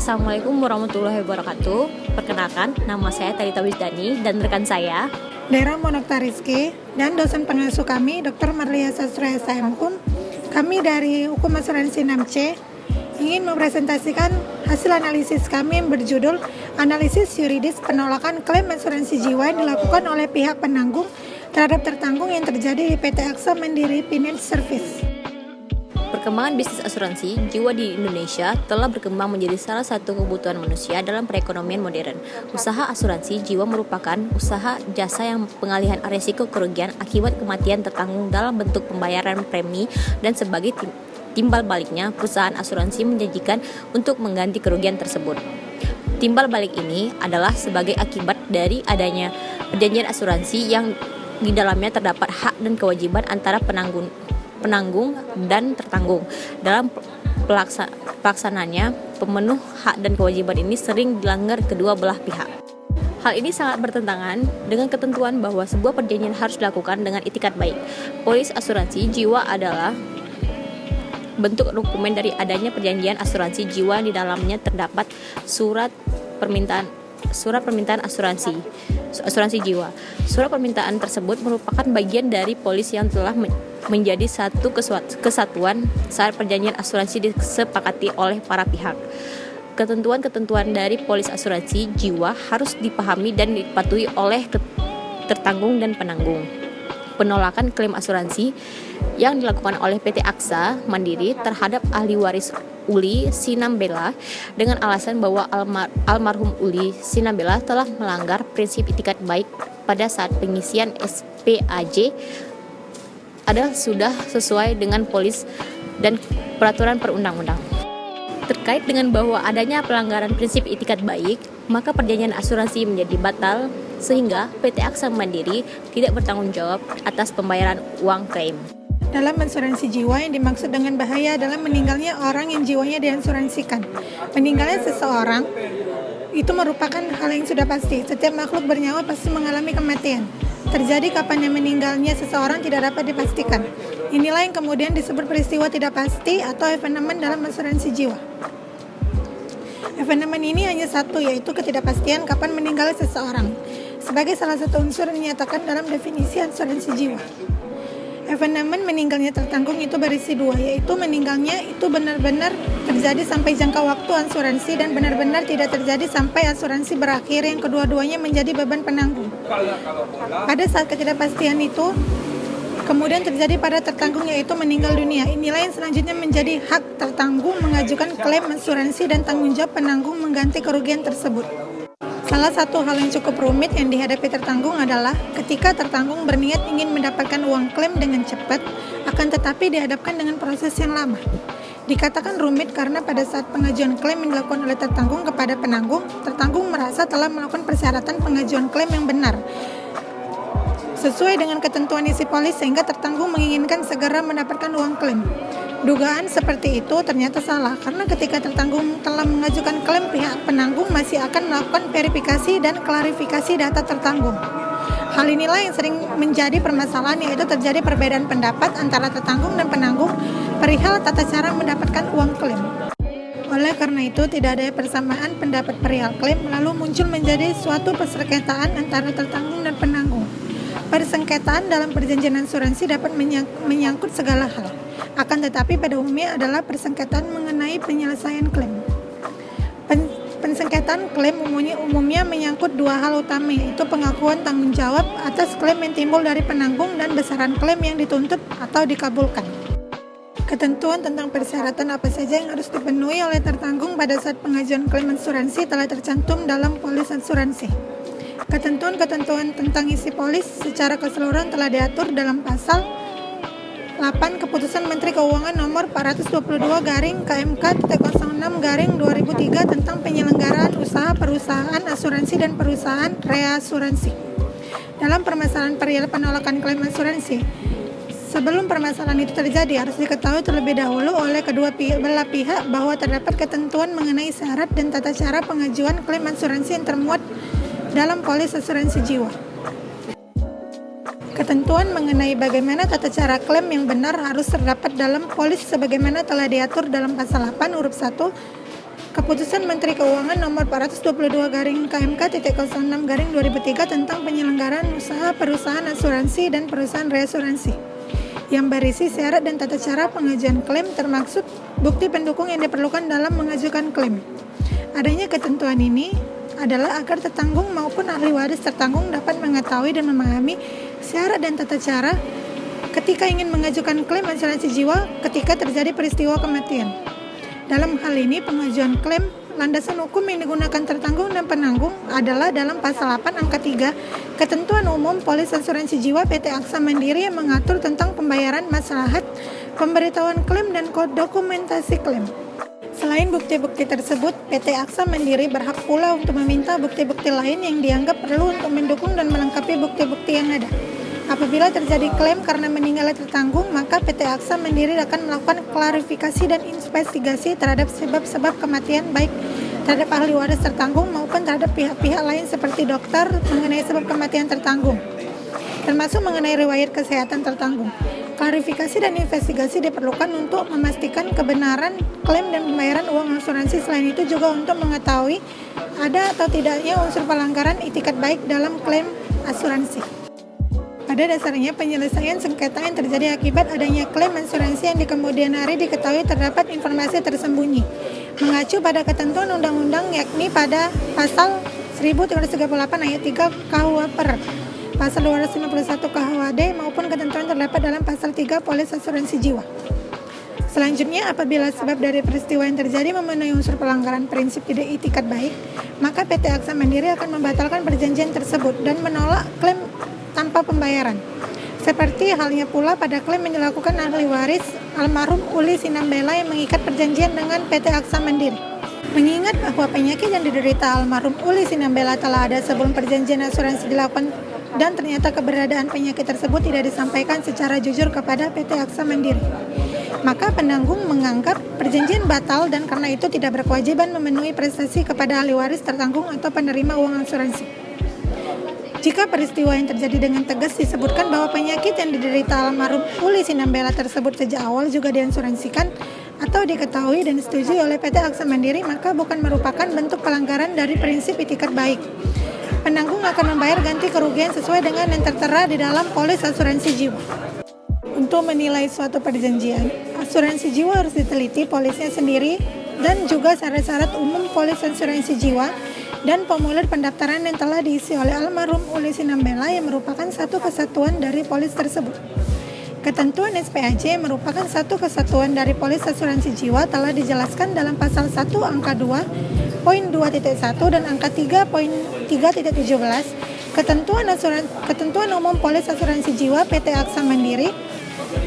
Assalamualaikum warahmatullahi wabarakatuh. Perkenalkan, nama saya Talita Wisdani dan rekan saya Daerah Monokta Rizky dan dosen pengasuh kami Dr. Marlia Sastra SHM Hukum. Kami dari Hukum Asuransi 6C ingin mempresentasikan hasil analisis kami yang berjudul Analisis Yuridis Penolakan Klaim Asuransi Jiwa yang dilakukan oleh pihak penanggung terhadap tertanggung yang terjadi di PT Aksa Mandiri Finance Service. Perkembangan bisnis asuransi jiwa di Indonesia telah berkembang menjadi salah satu kebutuhan manusia dalam perekonomian modern. Usaha asuransi jiwa merupakan usaha jasa yang pengalihan risiko kerugian akibat kematian tertanggung dalam bentuk pembayaran premi dan sebagai timbal baliknya perusahaan asuransi menjanjikan untuk mengganti kerugian tersebut. Timbal balik ini adalah sebagai akibat dari adanya perjanjian asuransi yang di dalamnya terdapat hak dan kewajiban antara penanggung dan tertanggung. Dalam pelaksananya, pemenuh hak dan kewajiban ini sering dilanggar kedua belah pihak. Hal ini sangat bertentangan dengan ketentuan bahwa sebuah perjanjian harus dilakukan dengan itikat baik. Polis asuransi jiwa adalah bentuk dokumen dari adanya perjanjian asuransi jiwa. Di dalamnya terdapat surat permintaan asuransi jiwa. Surat permintaan tersebut merupakan bagian dari polis yang telah menjadi satu kesatuan saat perjanjian asuransi disepakati oleh para pihak. Ketentuan-ketentuan dari polis asuransi jiwa harus dipahami dan dipatuhi oleh tertanggung dan penanggung. Penolakan klaim asuransi yang dilakukan oleh PT Aksa Mandiri terhadap ahli waris Uli Sinambela dengan alasan bahwa almarhum Uli Sinambela telah melanggar prinsip itikat baik pada saat pengisian SPAJ sudah sesuai dengan polis dan peraturan perundang-undang. Terkait dengan bahwa adanya pelanggaran prinsip itikat baik, maka perjanjian asuransi menjadi batal sehingga PT Aksa Mandiri tidak bertanggung jawab atas pembayaran uang klaim. Dalam asuransi jiwa yang dimaksud dengan bahaya adalah meninggalnya orang yang jiwanya diasuransikan. Meninggalnya seseorang itu merupakan hal yang sudah pasti. Setiap makhluk bernyawa pasti mengalami kematian. Terjadi kapan yang meninggalnya seseorang tidak dapat dipastikan. Inilah yang kemudian disebut peristiwa tidak pasti atau evenement dalam asuransi jiwa. Evenement ini hanya satu, yaitu ketidakpastian kapan meninggal seseorang. Sebagai salah satu unsur yang dinyatakan dalam definisi asuransi jiwa. Evenement meninggalnya tertanggung itu berisi dua, yaitu meninggalnya itu benar-benar terjadi sampai jangka waktu asuransi dan benar-benar tidak terjadi sampai asuransi berakhir, yang kedua-duanya menjadi beban penanggung. Pada saat ketidakpastian itu kemudian terjadi pada tertanggung, yaitu meninggal dunia. Inilah yang selanjutnya menjadi hak tertanggung mengajukan klaim asuransi dan tanggung jawab penanggung mengganti kerugian tersebut. Salah satu hal yang cukup rumit yang dihadapi tertanggung adalah ketika tertanggung berniat ingin mendapatkan uang klaim dengan cepat, akan tetapi dihadapkan dengan proses yang lama. Dikatakan rumit karena pada saat pengajuan klaim yang dilakukan oleh tertanggung kepada penanggung, tertanggung merasa telah melakukan persyaratan pengajuan klaim yang benar sesuai dengan ketentuan isi polis, sehingga tertanggung menginginkan segera mendapatkan uang klaim. Dugaan seperti itu ternyata salah, karena ketika tertanggung telah mengajukan klaim, pihak penanggung masih akan melakukan verifikasi dan klarifikasi data tertanggung. Hal inilah yang sering menjadi permasalahan, yaitu terjadi perbedaan pendapat antara tertanggung dan penanggung perihal tata cara mendapatkan uang klaim. Oleh karena itu, tidak ada persamaan pendapat perihal klaim, lalu muncul menjadi suatu persengketaan antara tertanggung dan penanggung. Persengketaan dalam perjanjian asuransi dapat menyangkut segala hal. Akan tetapi pada umumnya adalah persengketaan mengenai penyelesaian klaim. Persengketaan klaim umumnya menyangkut dua hal utama, yaitu pengakuan tanggung jawab atas klaim yang timbul dari penanggung dan besaran klaim yang dituntut atau dikabulkan. Ketentuan tentang persyaratan apa saja yang harus dipenuhi oleh tertanggung pada saat pengajuan klaim asuransi telah tercantum dalam polis asuransi. Ketentuan-ketentuan tentang isi polis secara keseluruhan telah diatur dalam pasal 8 Keputusan Menteri Keuangan nomor 422/KMK-06/2003 tentang penyelenggaraan usaha perusahaan asuransi dan perusahaan reasuransi. Dalam permasalahan perihal penolakan klaim asuransi, sebelum permasalahan itu terjadi, harus diketahui terlebih dahulu oleh kedua belah pihak bahwa terdapat ketentuan mengenai syarat dan tata cara pengajuan klaim asuransi yang termuat dalam polis asuransi jiwa. Ketentuan mengenai bagaimana tata cara klaim yang benar harus terdapat dalam polis sebagaimana telah diatur dalam pasal 8 huruf 1 Keputusan Menteri Keuangan Nomor 422/KMK.06/2003 tentang penyelenggaraan usaha perusahaan asuransi dan perusahaan reasuransi yang berisi syarat dan tata cara pengajuan klaim termasuk bukti pendukung yang diperlukan dalam mengajukan klaim. Adanya ketentuan ini adalah agar tertanggung maupun ahli waris tertanggung dapat mengetahui dan memahami syarat dan tata cara ketika ingin mengajukan klaim asuransi jiwa ketika terjadi peristiwa kematian. Dalam hal ini, pengajuan klaim landasan hukum yang digunakan tertanggung dan penanggung adalah dalam pasal 8 angka 3 Ketentuan Umum Polis Asuransi Jiwa PT Aksa Mandiri yang mengatur tentang pembayaran maslahat, pemberitahuan klaim dan dokumentasi klaim. Selain bukti-bukti tersebut, PT Aksa Mandiri berhak pula untuk meminta bukti-bukti lain yang dianggap perlu untuk mendukung dan melengkapi bukti-bukti yang ada. Apabila terjadi klaim karena meninggalnya tertanggung, maka PT Aksa Mandiri akan melakukan klarifikasi dan investigasi terhadap sebab-sebab kematian baik terhadap ahli waris tertanggung maupun terhadap pihak-pihak lain seperti dokter mengenai sebab kematian tertanggung, termasuk mengenai riwayat kesehatan tertanggung. Klarifikasi dan investigasi diperlukan untuk memastikan kebenaran klaim dan pembayaran uang asuransi. Selain itu juga untuk mengetahui ada atau tidaknya unsur pelanggaran itikat baik dalam klaim asuransi. Pada dasarnya, penyelesaian sengketa yang terjadi akibat adanya klaim asuransi yang di kemudian hari diketahui terdapat informasi tersembunyi, mengacu pada ketentuan undang-undang yakni pada pasal 1338 ayat 3 KUHP, pasal 251 KUHD maupun ketentuan terdapat dalam pasal 3 Polis Asuransi Jiwa. Selanjutnya, apabila sebab dari peristiwa yang terjadi memenuhi unsur pelanggaran prinsip tidak itikat baik, maka PT Aksa Mandiri akan membatalkan perjanjian tersebut dan menolak klaim tanpa pembayaran. Seperti halnya pula pada klaim yang dilakukan ahli waris almarhum Uli Sinambela yang mengikat perjanjian dengan PT Aksa Mandiri. Mengingat bahwa penyakit yang diderita almarhum Uli Sinambela telah ada sebelum perjanjian asuransi dilakukan dan ternyata keberadaan penyakit tersebut tidak disampaikan secara jujur kepada PT Aksa Mandiri, maka penanggung menganggap perjanjian batal dan karena itu tidak berkewajiban memenuhi prestasi kepada ahli waris tertanggung atau penerima uang asuransi. Jika peristiwa yang terjadi dengan tegas disebutkan bahwa penyakit yang diderita almarhum Uli Sinambela tersebut sejak awal juga diasuransikan atau diketahui dan disetujui oleh PT Aksa Mandiri, maka bukan merupakan bentuk pelanggaran dari prinsip itikat baik. Penanggung akan membayar ganti kerugian sesuai dengan yang tertera di dalam polis asuransi jiwa. Untuk menilai suatu perjanjian, asuransi jiwa harus diteliti polisnya sendiri dan juga syarat-syarat umum polis asuransi jiwa dan formulir pendaftaran yang telah diisi oleh almarhum Uli Sinambela yang merupakan satu kesatuan dari polis tersebut. Ketentuan SPAJ merupakan satu kesatuan dari polis asuransi jiwa telah dijelaskan dalam pasal 1 angka 2 poin 2.1 dan angka 3.3.17 Ketentuan Umum Polis Asuransi Jiwa PT Aksa Mandiri.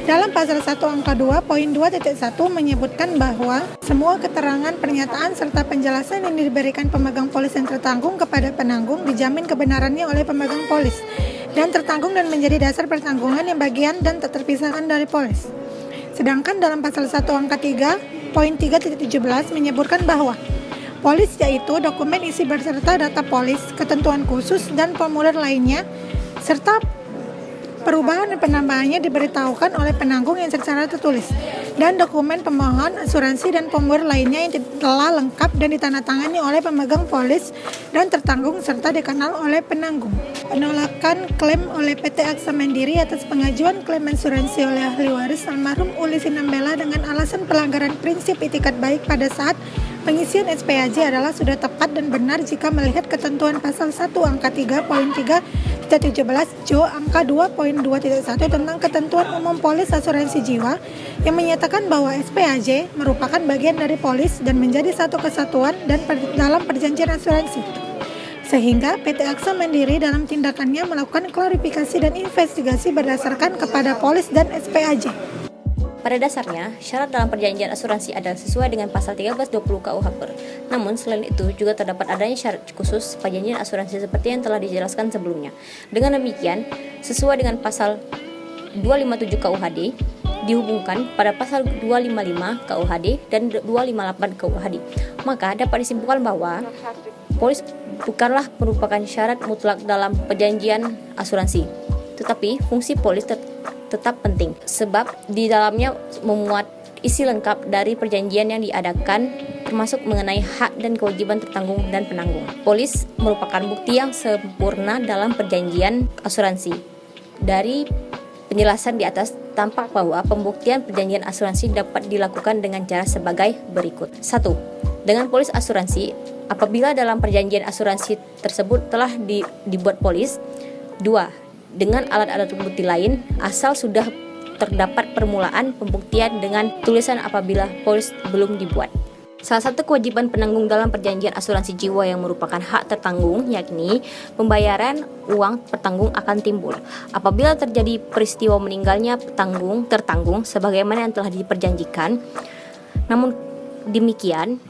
Dalam pasal 1 angka 2 poin 2.1 menyebutkan bahwa semua keterangan, pernyataan serta penjelasan yang diberikan pemegang polis yang tertanggung kepada penanggung dijamin kebenarannya oleh pemegang polis dan tertanggung dan menjadi dasar pertanggungan yang bagian dan tak terpisahkan dari polis. Sedangkan dalam pasal 1 angka 3 poin 3.17 menyebutkan bahwa polis yaitu dokumen isi berserta data polis, ketentuan khusus dan formulir lainnya serta perubahan dan penambahannya diberitahukan oleh penanggung yang secara tertulis, dan dokumen pemohon asuransi dan formulir lainnya yang telah lengkap dan ditandatangani oleh pemegang polis dan tertanggung serta dikenal oleh penanggung. Penolakan klaim oleh PT Aksa Mandiri atas pengajuan klaim asuransi oleh ahli waris almarhum Uli Sinambela dengan alasan pelanggaran prinsip itikat baik pada saat pengisian SPAJ adalah sudah tepat dan benar jika melihat ketentuan pasal 1 angka 3 poin 3.17 Jo angka 2 poin 2.1 tentang ketentuan umum polis asuransi jiwa yang menyatakan bahwa SPAJ merupakan bagian dari polis dan menjadi satu kesatuan dan dalam perjanjian asuransi. Sehingga PT Aksa Mandiri dalam tindakannya melakukan klarifikasi dan investigasi berdasarkan kepada polis dan SPAJ. Pada dasarnya, syarat dalam perjanjian asuransi adalah sesuai dengan pasal 1320 KUHP. Namun, selain itu juga terdapat adanya syarat khusus perjanjian asuransi seperti yang telah dijelaskan sebelumnya. Dengan demikian, sesuai dengan pasal 257 KUHD, dihubungkan pada pasal 255 KUHD dan 258 KUHD. Maka dapat disimpulkan bahwa polis bukanlah merupakan syarat mutlak dalam perjanjian asuransi. Tetapi fungsi polis tetap penting sebab di dalamnya memuat isi lengkap dari perjanjian yang diadakan termasuk mengenai hak dan kewajiban tertanggung dan penanggung. Polis merupakan bukti yang sempurna dalam perjanjian asuransi. Dari penjelasan di atas tampak bahwa pembuktian perjanjian asuransi dapat dilakukan dengan cara sebagai berikut. 1. Dengan polis asuransi, apabila dalam perjanjian asuransi tersebut telah dibuat polis. 2. Dengan alat-alat bukti lain, asal sudah terdapat permulaan pembuktian dengan tulisan apabila polis belum dibuat. Salah satu kewajiban penanggung dalam perjanjian asuransi jiwa yang merupakan hak tertanggung, yakni pembayaran uang tertanggung akan timbul apabila terjadi peristiwa meninggalnya tertanggung sebagaimana yang telah diperjanjikan. Namun demikian,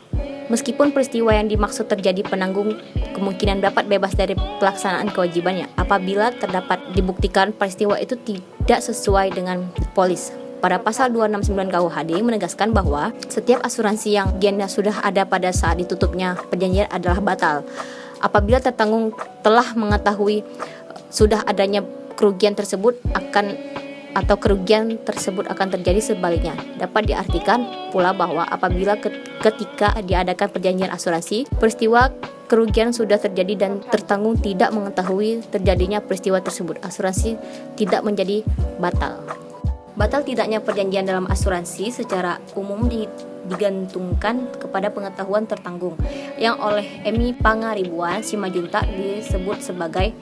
meskipun peristiwa yang dimaksud terjadi, penanggung kemungkinan dapat bebas dari pelaksanaan kewajibannya apabila terdapat dibuktikan peristiwa itu tidak sesuai dengan polis. Pada pasal 269 KUHD menegaskan bahwa setiap asuransi yang gennya sudah ada pada saat ditutupnya perjanjian adalah batal apabila tertanggung telah mengetahui sudah adanya kerugian tersebut akan terjadi sebaliknya. Dapat diartikan pula bahwa apabila ketika diadakan perjanjian asuransi, peristiwa kerugian sudah terjadi dan tertanggung tidak mengetahui terjadinya peristiwa tersebut, asuransi tidak menjadi batal. Batal tidaknya perjanjian dalam asuransi secara umum digantungkan kepada pengetahuan tertanggung yang oleh Emi Pangaribuan Simajuntak disebut sebagai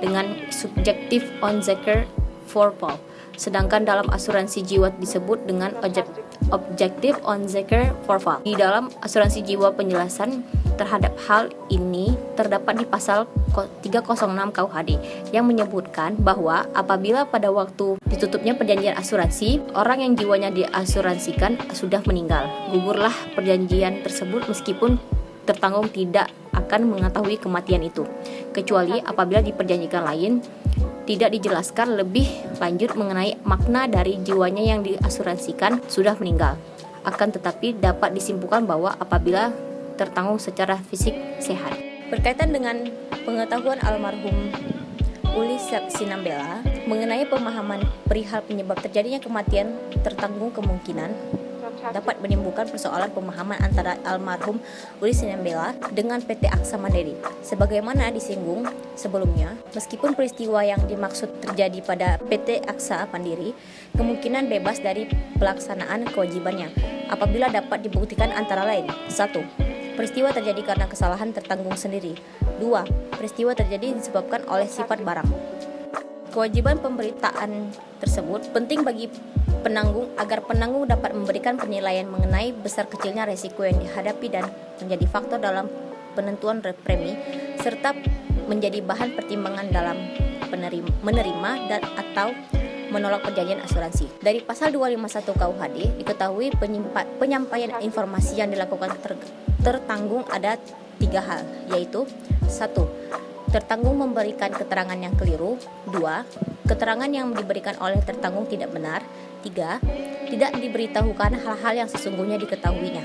dengan subjective onzeker voorval. Sedangkan dalam asuransi jiwa disebut dengan objektif onzeker voorval. Di dalam asuransi jiwa penjelasan terhadap hal ini terdapat di pasal 306 KUHD yang menyebutkan bahwa apabila pada waktu ditutupnya perjanjian asuransi, orang yang jiwanya diasuransikan sudah meninggal, gugurlah perjanjian tersebut meskipun tertanggung tidak akan mengetahui kematian itu, kecuali apabila diperjanjikan lain tidak dijelaskan lebih lanjut mengenai makna dari jiwanya yang diasuransikan sudah meninggal. Akan tetapi dapat disimpulkan bahwa apabila tertanggung secara fisik sehat. Berkaitan dengan pengetahuan almarhum Uli Sinambela mengenai pemahaman perihal penyebab terjadinya kematian tertanggung, kemungkinan dapat menimbulkan persoalan pemahaman antara almarhum Uli Sinambela dengan PT Aksa Mandiri. Sebagaimana disinggung sebelumnya, meskipun peristiwa yang dimaksud terjadi pada PT Aksa Mandiri, kemungkinan bebas dari pelaksanaan kewajibannya apabila dapat dibuktikan antara lain: 1. Peristiwa terjadi karena kesalahan tertanggung sendiri. 2. Peristiwa terjadi disebabkan oleh sifat barang. Kewajiban pemberitaan tersebut penting bagi penanggung agar penanggung dapat memberikan penilaian mengenai besar kecilnya resiko yang dihadapi dan menjadi faktor dalam penentuan premi serta menjadi bahan pertimbangan dalam menerima dan atau menolak perjanjian asuransi. Dari pasal 251 KUHD diketahui penyampaian informasi yang dilakukan tertanggung ada 3 hal, yaitu 1. Tertanggung memberikan keterangan yang keliru. 2. Keterangan yang diberikan oleh tertanggung tidak benar. 3. Tidak diberitahukan hal-hal yang sesungguhnya diketahuinya.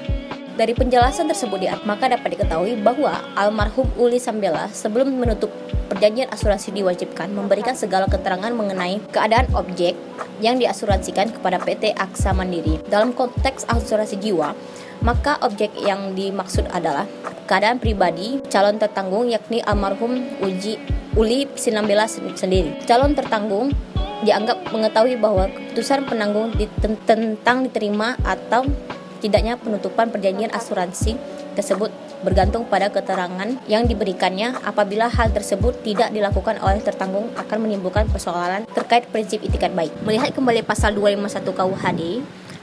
Dari penjelasan tersebut maka dapat diketahui bahwa almarhum Uli Sambela sebelum menutup perjanjian asuransi diwajibkan memberikan segala keterangan mengenai keadaan objek yang diasuransikan kepada PT Aksa Mandiri. Dalam konteks asuransi jiwa, maka objek yang dimaksud adalah keadaan pribadi calon tertanggung, yakni almarhum Uli Sinambela sendiri. Calon tertanggung dianggap mengetahui bahwa keputusan penanggung tentang diterima atau tidaknya penutupan perjanjian asuransi tersebut bergantung pada keterangan yang diberikannya. Apabila hal tersebut tidak dilakukan oleh tertanggung akan menimbulkan persoalan terkait prinsip itikat baik. Melihat kembali pasal 251 KUHD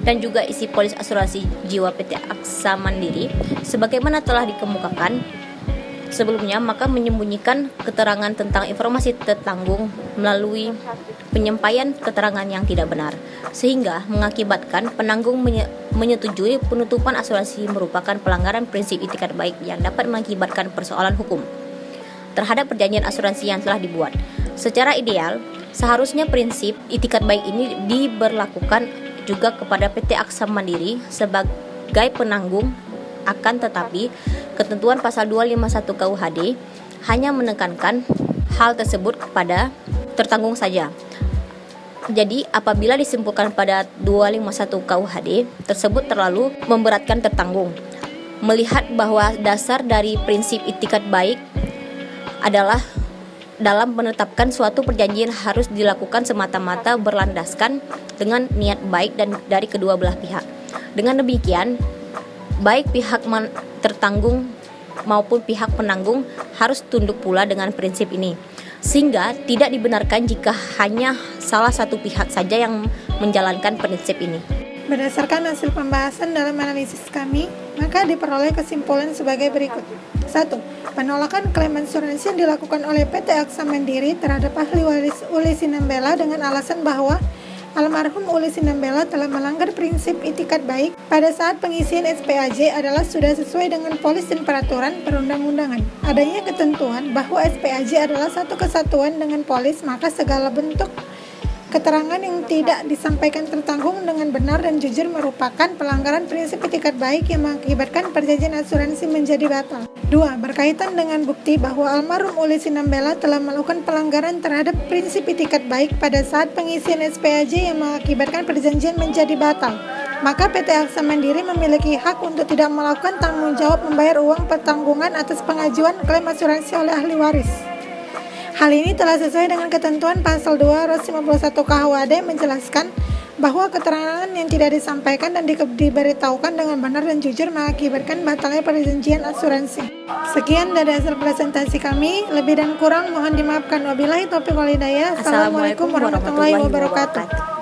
dan juga isi polis asuransi jiwa PT Aksa Mandiri sebagaimana telah dikemukakan sebelumnya, maka menyembunyikan keterangan tentang informasi tertanggung melalui penyampaian keterangan yang tidak benar, sehingga mengakibatkan penanggung menyetujui penutupan asuransi merupakan pelanggaran prinsip itikat baik yang dapat mengakibatkan persoalan hukum terhadap perjanjian asuransi yang telah dibuat. Secara ideal, seharusnya prinsip itikat baik ini diberlakukan juga kepada PT Aksa Mandiri sebagai penanggung. Akan tetapi, ketentuan pasal 251 KUHD hanya menekankan hal tersebut kepada tertanggung saja. Jadi, apabila disimpulkan pada 251 KUHD tersebut terlalu memberatkan tertanggung, melihat bahwa dasar dari prinsip itikat baik adalah dalam menetapkan suatu perjanjian harus dilakukan semata-mata berlandaskan dengan niat baik dan dari kedua belah pihak. Dengan demikian, baik pihak tertanggung maupun pihak penanggung harus tunduk pula dengan prinsip ini, sehingga tidak dibenarkan jika hanya salah satu pihak saja yang menjalankan prinsip ini. Berdasarkan hasil pembahasan dalam analisis kami, maka diperoleh kesimpulan sebagai berikut. 1. Penolakan klaim asuransi yang dilakukan oleh PT Aksa Mandiri terhadap ahli waris Uli Sinambela dengan alasan bahwa almarhum Uli Sinambela telah melanggar prinsip itikat baik pada saat pengisian SPAJ adalah sudah sesuai dengan polis dan peraturan perundang-undangan. Adanya ketentuan bahwa SPAJ adalah satu kesatuan dengan polis, maka segala bentuk keterangan yang tidak disampaikan tertanggung dengan benar dan jujur merupakan pelanggaran prinsip itikat baik yang mengakibatkan perjanjian asuransi menjadi batal. 2. Berkaitan dengan bukti bahwa almarhum Uli Sinambela telah melakukan pelanggaran terhadap prinsip itikat baik pada saat pengisian SPAJ yang mengakibatkan perjanjian menjadi batal, maka PT Aksa Mandiri memiliki hak untuk tidak melakukan tanggung jawab membayar uang pertanggungan atas pengajuan klaim asuransi oleh ahli waris. Hal ini telah sesuai dengan ketentuan pasal 251 KUHD yang menjelaskan bahwa keterangan yang tidak disampaikan dan diberitahukan dengan benar dan jujur mengakibatkan batalnya perjanjian asuransi. Sekian dari hasil presentasi kami, lebih dan kurang mohon dimaafkan. Wabillahi taufiq wal hidayah. Assalamualaikum warahmatullahi wabarakatuh.